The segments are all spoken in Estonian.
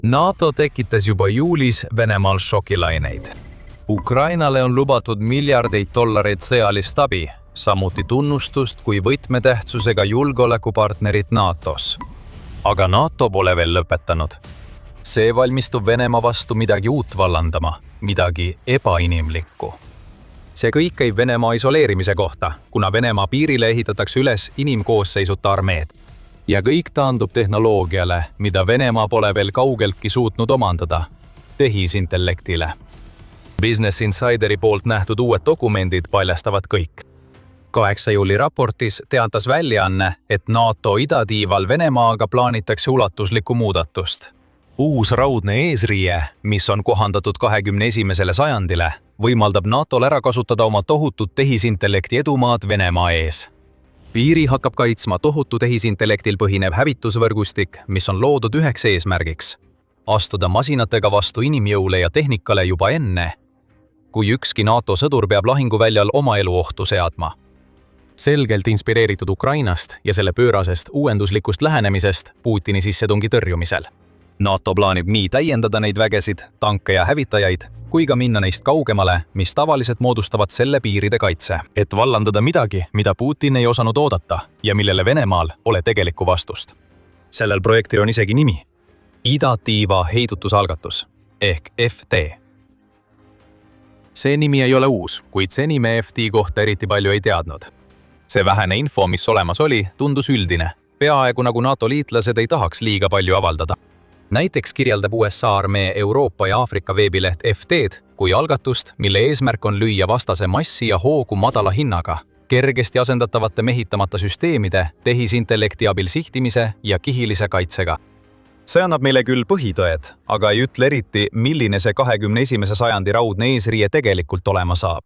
NATO tekitas juba juulis Venemaal šokilaineid. Ukrainale on lubatud miljardeid dollareid sõjalist abi, samuti tunnustust kui võtmetähtsusega julgeolekupartnerit NATOs. Aga NATO pole veel lõpetanud. See valmistub Venemaa vastu midagi uut vallandama, midagi ebainimlikku. See kõik käib Venemaa isoleerimise kohta, kuna Venemaa piirile ehitatakse üles inimkoosseisuta armeed. Ja kõik taandub tehnoloogiale, mida Venemaa pole veel kaugeltki suutnud omandada, tehisintellektile. Business Insideri poolt nähtud uued dokumendid paljastavad kõik. 8. juuli raportis teatas väljaanne, et NATO idatiival Venemaaga plaanitakse ulatuslikku muudatust. Uus raudne eesriie, mis on kohandatud 21. sajandile, võimaldab NATOl ära kasutada oma tohutut tehisintellekti edumaad Venemaa ees. Piiri hakkab kaitsma tohutu tehisintellektil põhinev hävitusvõrgustik, mis on loodud üheks eesmärgiks. Astuda masinatega vastu inimjõule ja tehnikale juba enne, kui ükski NATO sõdur peab lahinguväljal oma elu ohtu seadma. Selgelt inspireeritud Ukrainast ja selle pöörasest uuenduslikust lähenemisest Putini sissetungi tõrjumisel. NATO plaanib nii täiendada neid vägesid, tanke ja hävitajaid, kui ka minna neist kaugemale, mis tavaliselt moodustavad selle piiride kaitse. Et vallandada midagi, mida Putin ei osanud oodata ja millele Venemaal pole tegelikku vastust. Sellel projektil on isegi nimi. Idatiiva heidutusalgatus ehk FT. See nimi ei ole uus, kuid seni me FT kohta eriti palju ei teadnud. See vähene info, mis olemas oli, tundus üldine. Peaaegu nagu NATO liitlased ei tahaks liiga palju avaldada. Näiteks kirjeldab USA armee Euroopa ja Aafrika veebileht FT-d kui algatust, mille eesmärk on lüüa vastase massi ja hoogu madala hinnaga, kergesti asendatavate mehitamata süsteemide, tehisintellekti abil sihtimise ja kihilise kaitsega. See annab meile küll põhitõed, aga ei ütle eriti, milline see 21. sajandi raudne eesriie tegelikult olema saab.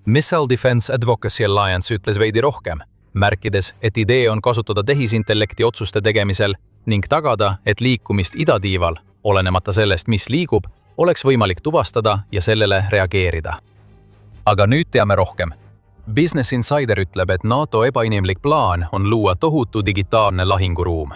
Missile Defense Advocacy Alliance ütles veidi rohkem, märkides, et idee on kasutada tehisintellekti otsuste tegemisel ning tagada, et liikumist idatiival, olenemata sellest, mis liigub, oleks võimalik tuvastada ja sellele reageerida. Aga nüüd teame rohkem. Business Insider ütleb, et NATO ebainimlik plaan on luua tohutu digitaalne lahinguruum.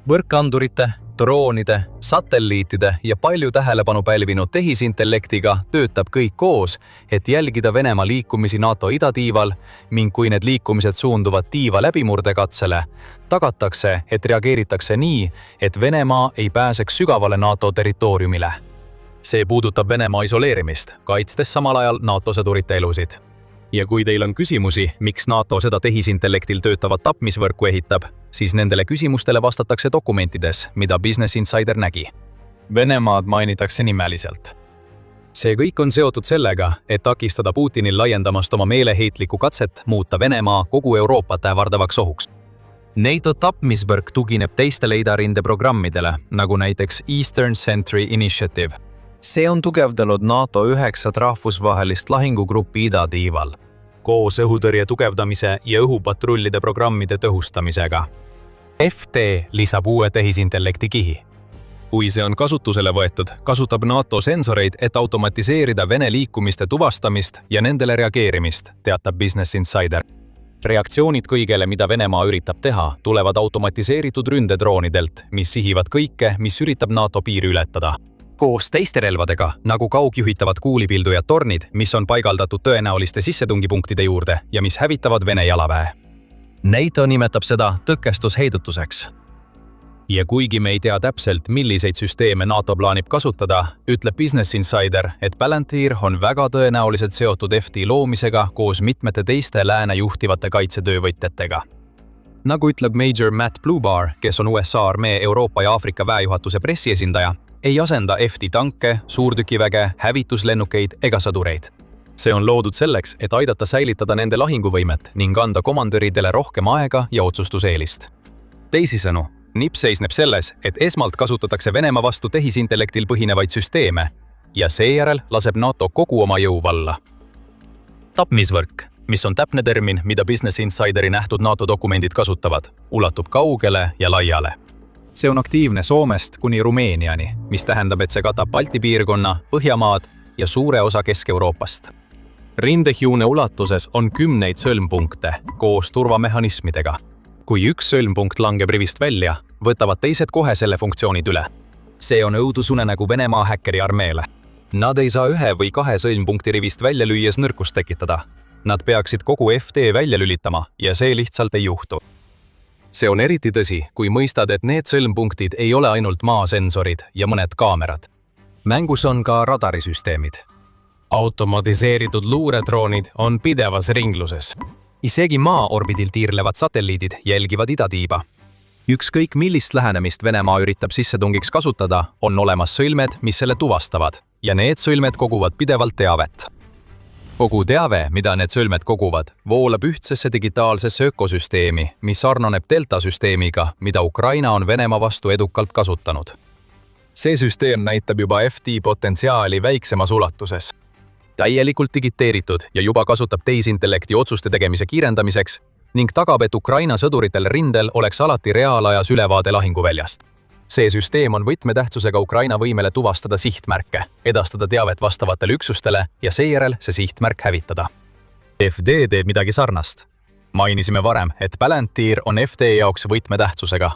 Võrkkandurite, droonide, satelliitide ja palju tähelepanu pälvinud tehisintellektiga töötab kõik koos, et jälgida Venemaa liikumisi NATO idatiival ning kui need liikumised suunduvad tiiva läbimurdekatsele, tagatakse, et reageeritakse nii, et Venemaa ei pääseks sügavale NATO territooriumile. See puudutab Venemaa isoleerimist, kaitstes samal ajal NATO sõdurite elusid. Ja kui teil on küsimusi, miks NATO seda tehisintellektil töötavat tapmisvõrku ehitab, siis nendele küsimustele vastatakse dokumentides, mida Business Insider nägi. Venemaad mainitakse nimeliselt. See kõik on seotud sellega, et takistada Putinil laiendamast oma meeleheitlikku katset muuta Venemaa kogu Euroopat ähvardavaks ohuks. NATO tapmisvõrk tugineb teistele idarinde programmidele, nagu näiteks Eastern Sentry Initiative. See on tugevdanud NATO 9 rahvusvahelist lahingugruppi idatiival, koos õhutõrje tugevdamise ja õhupatrullide programmide tõhustamisega. FT lisab uue tehisintellekti kihi. Kui see on kasutusele võetud, kasutab NATO sensoreid, et automatiseerida Vene liikumiste tuvastamist ja nendele reageerimist, teatab Business Insider. Reaktsioonid kõigele, mida Venemaa üritab teha, tulevad automatiseeritud ründedroonidelt, mis sihivad kõike, mis üritab NATO piiri ületada. Koos teiste relvadega, nagu kaugjuhitavad kuulipildujad tornid, mis on paigaldatud tõenäoliste sissetungipunktide juurde ja mis hävitavad Vene jalaväe. NATO nimetab seda tõkestusheidutuseks. Ja kuigi me ei tea täpselt, milliseid süsteeme NATO plaanib kasutada, ütleb Business Insider, et Palantir on väga tõenäoliselt seotud FT loomisega koos mitmete teiste lääne juhtivate kaitsetöövõtjatega. Nagu ütleb Major Matt Bluebar, kes on USA armee Euroopa ja Aafrika väejuhatuse pressiesindaja, ei asenda FT tanke, suurtükiväge, hävituslennukeid ega sõdureid. See on loodud selleks, et aidata säilitada nende lahinguvõimet ning anda komandöridele rohkem aega ja otsustuseelist. Teisisõnu, NIP seisneb selles, et esmalt kasutatakse Venemaa vastu tehisintellektil põhinevaid süsteeme ja seejärel laseb NATO kogu oma jõu valla. Tapmisvõrk, mis on täpne termin, mida Business Insideri nähtud NATO dokumendid kasutavad, ulatub kaugele ja laiale. See on aktiivne Soomest kuni Rumeeniani, mis tähendab, et see katab Balti piirkonna, Põhjamaad ja suure osa Kesk-Euroopast. Rindehiune ulatuses on 10 sõlmpunkte koos turvamehhanismidega. Kui üks sõlmpunkt langeb rivist välja, võtavad teised kohe selle funktsioonid üle. See on õudusunenägu Venemaa häkkeri armeele. Nad ei saa 1 või 2 sõlmpunkti rivist välja lüües nõrkust tekitada. Nad peaksid kogu FD välja lülitama ja see lihtsalt ei juhtu. See on eriti tõsi, kui mõistad, et need sõlmpunktid ei ole ainult maasensorid ja mõned kaamerad. Mängus on ka radarisüsteemid. Automatiseeritud luuredroonid on pidevas ringluses. Isegi maa-orbidil tiirlevad satelliidid jälgivad idatiiba. Ükskõik millist lähenemist Venemaa üritab sissetungiks kasutada, on olemas sõlmed, mis selle tuvastavad, ja need sõlmed koguvad pidevalt teavet. Kogu teave, mida need sõlmed koguvad, voolab ühtsesse digitaalsesse ökosüsteemi, mis sarnaneb Delta-süsteemiga, mida Ukraina on Venemaa vastu edukalt kasutanud. See süsteem näitab juba FD potentsiaali väiksemas ulatuses. Täielikult digiteeritud ja juba kasutab tehisintellekti otsuste tegemise kiirendamiseks ning tagab, et Ukraina sõduritel rindel oleks alati reaalajas ülevaade lahinguväljast. See süsteem on võtmetähtsusega Ukraina võimele tuvastada sihtmärke, edastada teavet vastavatele üksustele ja seejärel see sihtmärk hävitada. FD teeb midagi sarnast. Mainisime varem, et Palantir on FD jaoks võtmetähtsusega.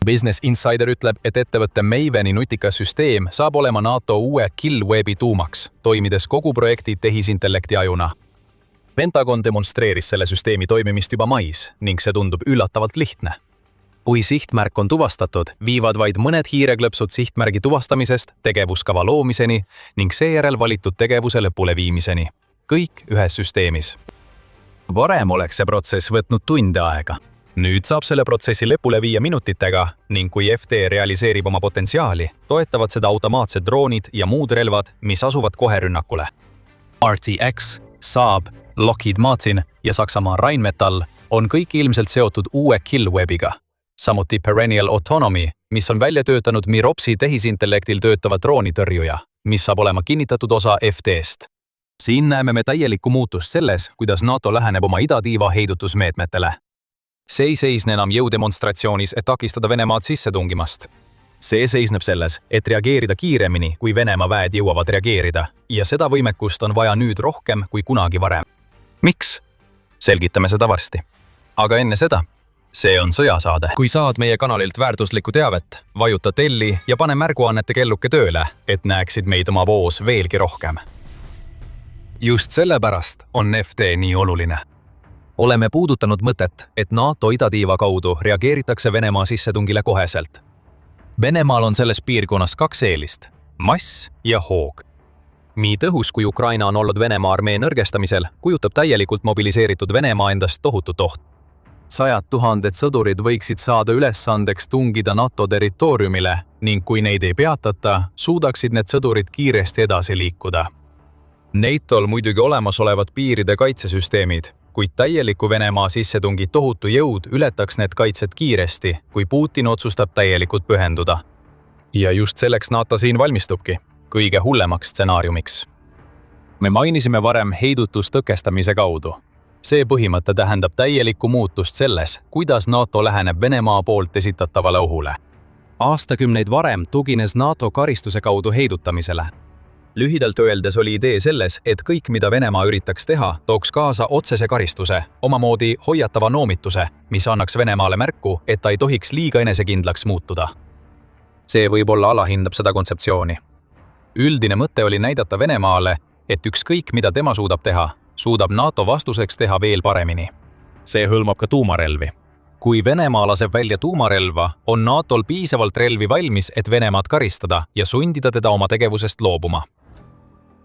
Business Insider ütleb, et ettevõtte Maveni nutikas süsteem saab olema NATO uue Killwebi tuumaks, toimides kogu projekti tehisintellekti ajuna. Pentagon demonstreeris selle süsteemi toimimist juba mais ning see tundub üllatavalt lihtne. Kui sihtmärk on tuvastatud, viivad vaid mõned hiireklõpsud sihtmärgi tuvastamisest tegevuskava loomiseni ning seejärel valitud tegevuse lõpule viimiseni. Kõik ühes süsteemis. Varem oleks see protsess võtnud tunde aega. Nüüd saab selle protsessi lõpule viia minutitega ning kui FD realiseerib oma potentsiaali, toetavad seda automaatsed droonid ja muud relvad, mis asuvad kohe rünnakule. RTX, Saab, Lockheed Martin ja Saksamaa Rheinmetall on kõik ilmselt seotud uue Killwebiga. Samuti Perennial Autonomy, mis on välja töötanud Miropsi tehisintellektil töötava droonitõrjuja, mis saab olema kinnitatud osa FD-st. Siin näeme me täielikku muutust selles, kuidas NATO läheneb oma idatiiva heidutusmeetmetele. See ei seisne enam jõudemonstratsioonis, et takistada Venemaad sisse tungimast. See seisneb selles, et reageerida kiiremini, kui Venemaa väed jõuavad reageerida, ja seda võimekust on vaja nüüd rohkem kui kunagi varem. Miks? Selgitame seda varsti. Aga enne seda, see on sõjasaade. Kui saad meie kanalilt väärtuslikku teavet, vajuta telli ja pane märguannete kelluke tööle, et näeksid meid oma voos veelgi rohkem. Just sellepärast on FD nii oluline. Oleme puudutanud mõtet, et NATO idatiiva kaudu reageeritakse Venemaa sissetungile koheselt. Venemaal on selles piirkonnas 2 eelist, mass ja hoog. Nii tõhus kui Ukraina on olnud Venemaa armee nõrgestamisel, kujutab täielikult mobiliseeritud Venemaa endast tohutut oht. 100 000 sõdurid võiksid saada ülesandeks tungida NATO territooriumile ning kui neid ei peatata, suudaksid need sõdurid kiiresti edasi liikuda. NATOl muidugi olemasolevad piiride kaitsesüsteemid, kuid täieliku Venemaa sissetungi tohutu jõud ületaks need kaitsed kiiresti, kui Putin otsustab täielikult pühenduda. Ja just selleks NATO siin valmistubki, kõige hullemaks stsenaariumiks. Me mainisime varem heidutustõkestamise kaudu. See põhimõte tähendab täielikku muutust selles, kuidas NATO läheneb Venemaa poolt esitatavale ohule. Aastakümneid varem tugines NATO karistuse kaudu heidutamisele. Lühidalt öeldes oli idee selles, et kõik, mida Venemaa üritaks teha, tooks kaasa otsese karistuse, omamoodi hoiatava noomituse, mis annaks Venemaale märku, et ta ei tohiks liiga enesekindlaks muutuda. See võib-olla alahindab seda kontseptsiooni. Üldine mõte oli näidata Venemaale, et ükskõik, mida tema suudab teha, suudab NATO vastuseks teha veel paremini. See hõlmab ka tuumarelvi. Kui Venemaa laseb välja tuumarelva, on NATOl piisavalt relvi valmis, et Venemaad karistada ja sundida teda oma tegevusest loobuma.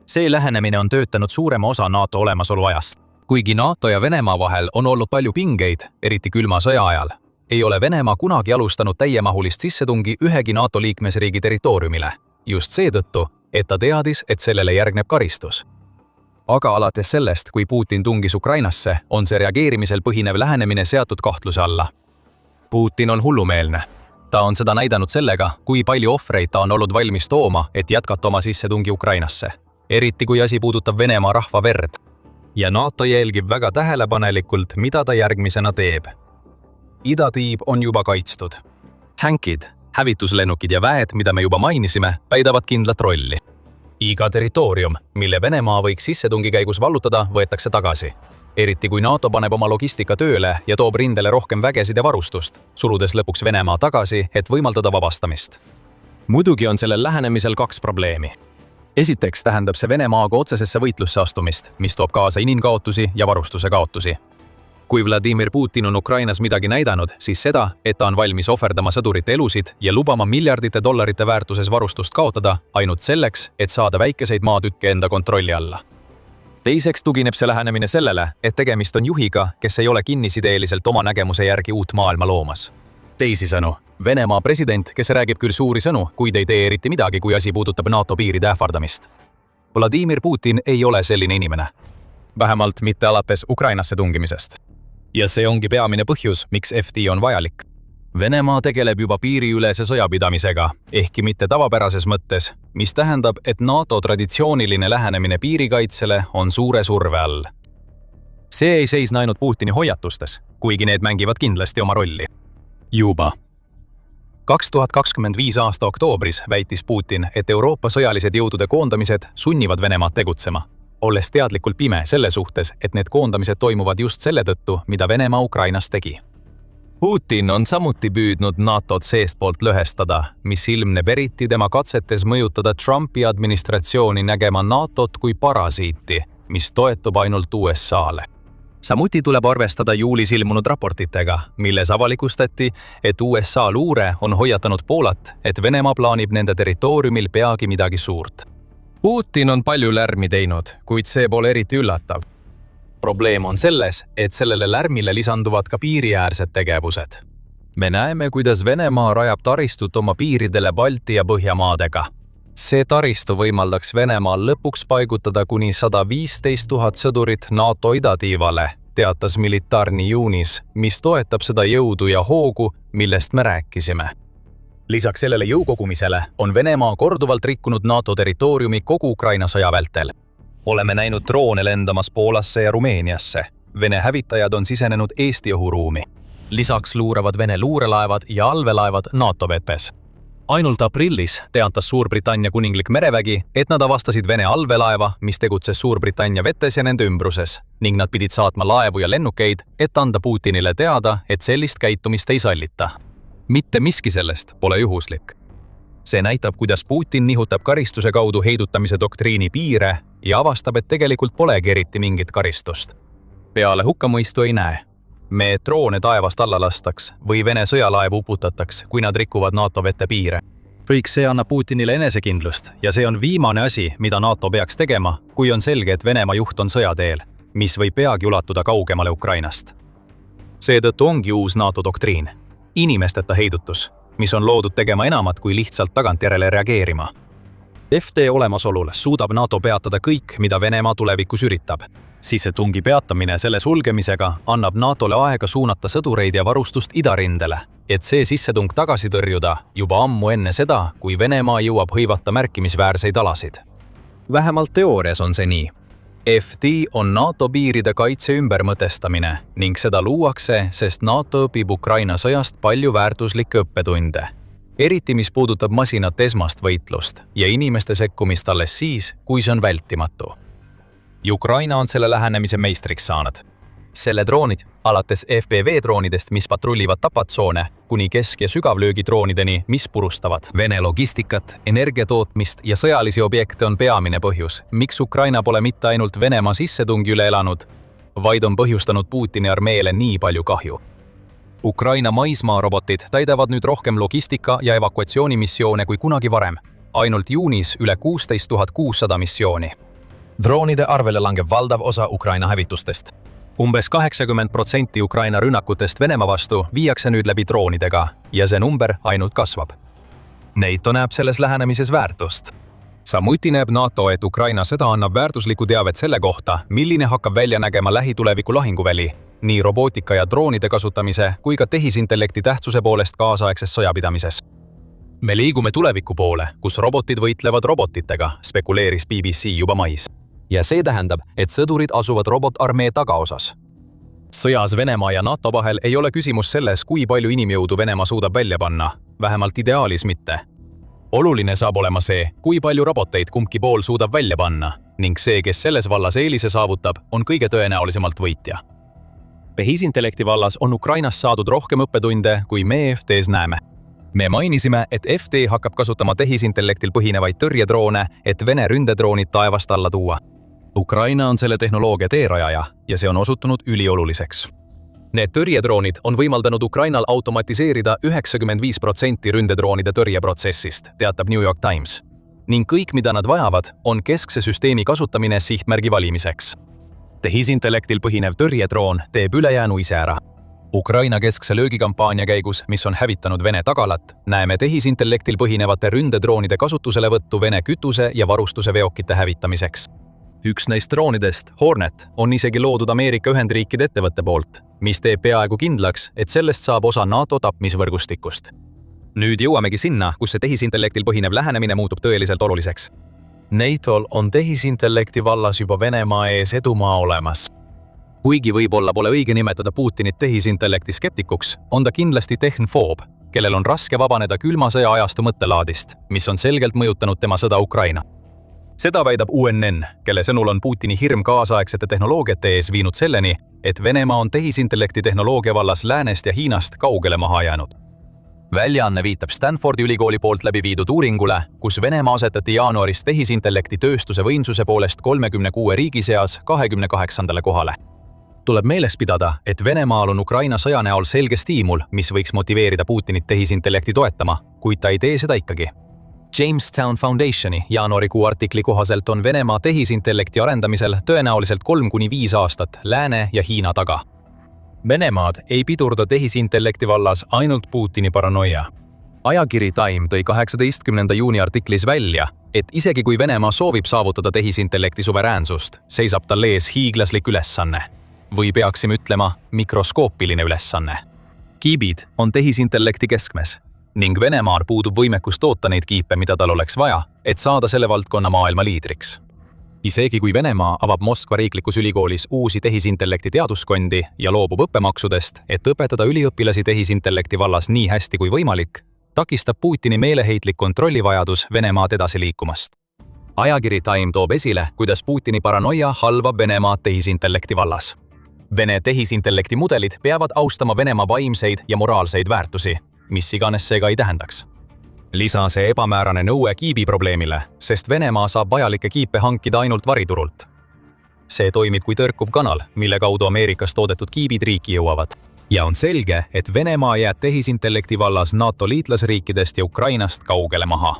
See lähenemine on töötanud suurema osa NATO olemasolu ajast. Kuigi NATO ja Venemaa vahel on olnud palju pingeid, eriti külma sõja ajal, ei ole Venemaa kunagi alustanud täiemahulist sissetungi ühegi NATO liikmesriigi territooriumile. Just seetõttu, et ta teadis, et sellele järgneb karistus. Aga alates sellest, kui Putin tungis Ukrainasse, on see reageerimisel põhinev lähenemine seatud kahtluse alla. Putin on hullumeelne. Ta on seda näidanud sellega, kui palju ohvreid ta on olnud valmis tooma, et jätkata oma sissetungi Ukrainasse. Eriti kui asi puudutab Venemaa rahva verd. Ja NATO jälgib väga tähelepanelikult, mida ta järgmisena teeb. Idatiib on juba kaitstud. Hänkid, hävituslennukid ja väed, mida me juba mainisime, täidavad kindlat rolli. Iga territoorium, mille Venemaa võiks sissetungi käigus vallutada, võetakse tagasi. Eriti kui NATO paneb oma logistika tööle ja toob rindele rohkem vägesid ja varustust, surudes lõpuks Venemaa tagasi, et võimaldada vabastamist. Muidugi on sellel lähenemisel kaks probleemi. Esiteks tähendab see Venemaaga otsesesse võitlusse astumist, mis toob kaasa inimkaotusi ja varustuse kaotusi. Kui Vladimir Putin on Ukrainas midagi näidanud, siis seda, et ta on valmis ohverdama sõdurite elusid ja lubama miljardite dollarite väärtuses varustust kaotada ainult selleks, et saada väikeseid maatükke enda kontrolli alla. Teiseks tugineb see lähenemine sellele, et tegemist on juhiga, kes ei ole kinnisideeliselt oma nägemuse järgi uut maailma loomas. Teisisõnu, Venemaa president, kes räägib küll suuri sõnu, kuid ei tee eriti midagi, kui asi puudutab NATO piiride ähvardamist. Vladimir Putin ei ole selline inimene. Vähemalt mitte alates Ukrainasse tungimisest. Ja see ongi peamine põhjus, miks FD on vajalik. Venemaa tegeleb juba piiriülese sõjapidamisega, ehkki mitte tavapärases mõttes, mis tähendab, et NATO traditsiooniline lähenemine piirikaitsele on suure surve all. See ei seisne ainult Putini hoiatustes, kuigi need mängivad kindlasti oma rolli. Juba. 2025 aasta oktoobris väitis Putin, et Euroopa sõjalised jõudude koondamised sunnivad Venemaad tegutsema, olles teadlikult pime selle suhtes, et need koondamised toimuvad just selle tõttu, mida Venemaa Ukrainas tegi. Putin on samuti püüdnud NATOt seestpoolt lõhestada, mis ilmneb eriti tema katsetes mõjutada Trumpi administratsiooni nägema NATOt kui parasiiti, mis toetub ainult USA-le. Samuti tuleb arvestada juulis ilmunud raportitega, milles avalikustati, et USA luure on hoiatanud Poolat, et Venemaa plaanib nende territooriumil peagi midagi suurt. Putin on palju lärmi teinud, kuid see pole eriti üllatav. Probleem on selles, et sellele lärmile lisanduvad ka piiriäärsed tegevused. Me näeme, kuidas Venemaa rajab taristut oma piiridele Balti ja Põhjamaadega. See taristu võimaldaks Venemaal lõpuks paigutada kuni 115 000 sõdurit NATO idatiivale, teatas Militarni juunis, mis toetab seda jõudu ja hoogu, millest me rääkisime. Lisaks sellele jõukogumisele on Venemaa korduvalt rikkunud NATO territooriumi kogu Ukraina sõja vältel. Oleme näinud droone lendamas Poolasse ja Rumeeniasse. Vene hävitajad on sisenenud Eesti õhuruumi. Lisaks luuravad Vene luurelaevad ja allveelaevad NATO vetes. Ainult aprillis teatas Suurbritannia kuninglik merevägi, et nad avastasid Vene allveelaeva, mis tegutses Suurbritannia vetes ja nende ümbruses, ning nad pidid saatma laevu ja lennukeid, et anda Putinile teada, et sellist käitumist ei sallita. Mitte miski sellest pole juhuslik. See näitab, kuidas Putin nihutab karistuse kaudu heidutamise doktriini piire ja avastab, et tegelikult polegi eriti mingit karistust. Peale hukkamõistu ei näe. Me droone taevast alla lastaks või Vene sõjalaevu uputataks, kui nad rikuvad NATO vete piire. Kõik see annab Putinile enesekindlust ja see on viimane asi, mida NATO peaks tegema, kui on selge, et Venemaa juht on sõjateel, mis võib peagi ulatuda kaugemale Ukrainast. Seetõttu ongi uus NATO doktriin. Inimesteta heidutus, mis on loodud tegema enamat kui lihtsalt tagantjärele reageerima. FD olemasolul suudab NATO peatada kõik, mida Venemaa tulevikus üritab. Sissetungi peatamine selle sulgemisega annab NATOle aega suunata sõdureid ja varustust idarindele, et see sissetung tagasi tõrjuda juba ammu enne seda, kui Venemaa jõuab hõivata märkimisväärseid alasid. Vähemalt teoorias on see nii. FD on NATO piiride kaitse ümbermõtestamine ning seda luuakse, sest NATO õpib Ukraina sõjast palju väärtuslikke õppetunde. Eriti mis puudutab masinat esmast võitlust ja inimeste sekkumist alles siis, kui see on vältimatu. Ukraina on selle lähenemise meistriks saanud. Selle droonid, alates FPV-droonidest, mis patrullivad tapatsoone, kuni kesk- ja sügavlöögidroonideni, mis purustavad Vene logistikat, energiatootmist ja sõjalisi objekte on peamine põhjus, miks Ukraina pole mitte ainult Venemaa sissetungi üle elanud, vaid on põhjustanud Putini armeele nii palju kahju. Ukraina maismaarobotid täidavad nüüd rohkem logistika- ja evakuatsioonimissioone kui kunagi varem. Ainult juunis üle 16 600 missiooni. Droonide arvele langeb valdav osa Ukraina hävitustest. Umbes 80% Ukraina rünnakutest Venemaa vastu viiakse nüüd läbi droonidega ja see number ainult kasvab. NATO näeb selles lähenemises väärtust. Samuti näeb NATO, et Ukraina sõda annab väärtuslikku teavet selle kohta, milline hakkab välja nägema lähituleviku lahinguväli, nii robootika ja droonide kasutamise kui ka tehisintellekti tähtsuse poolest kaasaegses sõjapidamises. Me liigume tuleviku poole, kus robotid võitlevad robotitega, spekuleeris BBC juba mais. Ja see tähendab, et sõdurid asuvad robotarmee tagaosas. Sõjas Venemaa ja NATO vahel ei ole küsimus selles, kui palju inimjõudu Venemaa suudab välja panna, vähemalt ideaalis mitte. Oluline saab olema see, kui palju roboteid kumbki pool suudab välja panna, ning see, kes selles vallas eelise saavutab, on kõige tõenäolisemalt võitja. Tehisintellekti vallas on Ukrainas saadud rohkem õppetunde, kui me FTs näeme. Me mainisime, et FD hakkab kasutama tehisintellektil põhinevaid tõrjedroone, et Vene ründedroonid taevast alla tuua. Ukraina on selle tehnoloogia teerajaja ja see on osutunud ülioluliseks. Need tõrjedroonid on võimaldanud Ukrainal automatiseerida 95% ründedroonide tõrjeprotsessist, teatab New York Times. Ning kõik, mida nad vajavad, on keskse süsteemi kasutamine sihtmärgi valimiseks. Tehisintellektil põhinev tõrjedroon teeb ülejäänu ise ära. Ukraina keskse löögikampaania käigus, mis on hävitanud Vene tagalat, näeme tehisintellektil põhinevate ründedroonide kasutuselevõttu Vene kütuse ja varustuse veokite hävitamiseks. Üks neist droonidest, Hornet, on isegi loodud Ameerika Ühendriikide ettevõtte poolt, mis teeb peaaegu kindlaks, et sellest saab osa NATO tapmisvõrgustikust. Nüüd jõuamegi sinna, kus see tehisintellektil põhinev lähenemine muutub tõeliselt oluliseks. NATOl on tehisintellekti vallas juba Venemaa ees edumaa olemas. Kuigi võib-olla pole õige nimetada Putinit tehisintellekti skeptikuks, on ta kindlasti tehnfoob, kellel on raske vabaneda külma sõja ajastu mõttelaadist, mis on selgelt mõjutanud tema sõda Ukraina. Seda väidab UNN, kelle sõnul on Putini hirm kaasaegsete tehnoloogiate ees viinud selleni, et Venemaa on tehisintellekti tehnoloogia vallas läänest ja Hiinast kaugele maha jäänud. Väljaanne viitab Stanfordi ülikooli poolt läbi viidud uuringule, kus Venemaa asetati jaanuaris tehisintellekti tööstuse võimsuse poolest 36 riigi seas 28. kohale. Tuleb meeles pidada, et Venemaal on Ukraina sõja näol selge stiimul, mis võiks motiveerida Putinit tehisintellekti toetama, kuid ta ei tee seda ikkagi. Jamestown Foundationi jaanuarikuu artikli kohaselt on Venemaa tehisintellekti arendamisel tõenäoliselt 3–5 aastat Lääne ja Hiina taga. Venemaad ei pidurda tehisintellekti vallas ainult Putini paranoia. Ajakiri Time tõi 18. juuni artiklis välja, et isegi kui Venemaa soovib saavutada tehisintellekti suveräänsust, seisab tal ees hiiglaslik ülesanne. Või peaksime ütlema mikroskoopiline ülesanne. Kiibid on tehisintellekti keskmes ning Venemaal puudub võimekus toota neid kiipe, mida tal oleks vaja, et saada selle valdkonna maailma liidriks. Isegi kui Venemaa avab Moskva riiklikus ülikoolis uusi tehisintellekti teaduskondi ja loobub õppemaksudest, et õpetada üliõpilasi tehisintellekti vallas nii hästi kui võimalik, takistab Putini meeleheitlik kontrollivajadus Venemaad edasi liikumast. Ajakiri Time toob esile, kuidas Putini paranoia halvab Venemaad tehisintellekti vallas. Vene tehisintellekti mudelid peavad austama Venemaa vaimseid ja moraalseid väärtusi, mis iganes see ka ei tähendaks. Lisa see ebamäärane nõue kiibi probleemile, sest Venemaa saab vajalikke kiipe hankida ainult variturult. See toimib kui tõrkuv kanal, mille kaudu Ameerikas toodetud kiibid riiki jõuavad. Ja on selge, et Venemaa jääb tehisintellekti vallas NATO liitlasriikidest ja Ukrainast kaugele maha.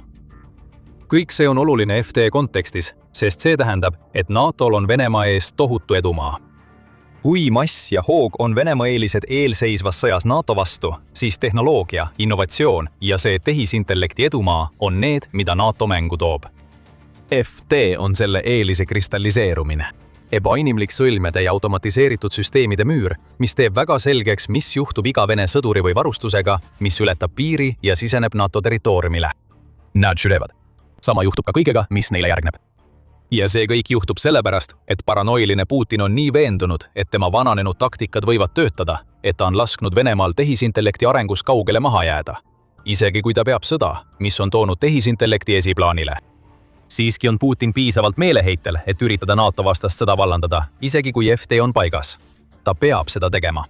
Kõik see on oluline FD kontekstis, sest see tähendab, et NATOl on Venemaa ees tohutu edumaa. Kui mass ja hoog on Venemaa eelised eelseisvas sõjas NATO vastu, siis tehnoloogia, innovatsioon ja see tehisintellekti edumaa on need, mida NATO mängu toob. FD on selle eelise kristalliseerumine. Ebainimlik sõlmede ja automatiseeritud süsteemide müür, mis teeb väga selgeks, mis juhtub iga Vene sõduri või varustusega, mis ületab piiri ja siseneb NATO territooriumile. Nad sülevad. Sama juhtub ka kõigega, mis neile järgneb. Ja see kõik juhtub sellepärast, et paranoiline Putin on nii veendunud, et tema vananenud taktikad võivad töötada, et ta on lasknud Venemaal tehisintellekti arengus kaugele maha jääda. Isegi kui ta peab sõda, mis on toonud tehisintellekti esiplaanile. Siiski on Putin piisavalt meeleheitel, et üritada NATO vastast sõda vallandada, isegi kui FD on paigas. Ta peab seda tegema.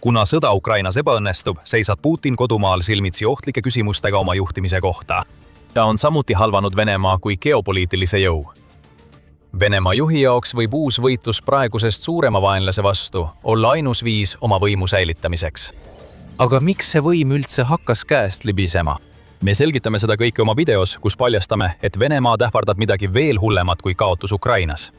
Kuna sõda Ukrainas ebaõnnestub, seisab Putin kodumaal silmitsi ohtlike küsimustega oma juhtimise kohta. Ta on samuti halvanud Venemaa kui geopoliitilise jõu. Venemaa juhi jaoks võib uus võitlus praegusest suurema vaenlase vastu olla ainus viis oma võimu säilitamiseks. Aga miks see võim üldse hakkas käest libisema? Me selgitame seda kõike oma videos, kus paljastame, et Venemaad ähvardab midagi veel hullemat kui kaotus Ukrainas.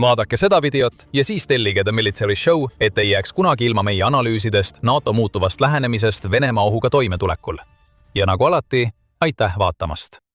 Vaadake seda videot ja siis tellige The Military Show, et ei jääks kunagi ilma meie analüüsidest NATO muutuvast lähenemisest Venemaa ohuga toimetulekul. Ja nagu alati, aitäh vaatamast!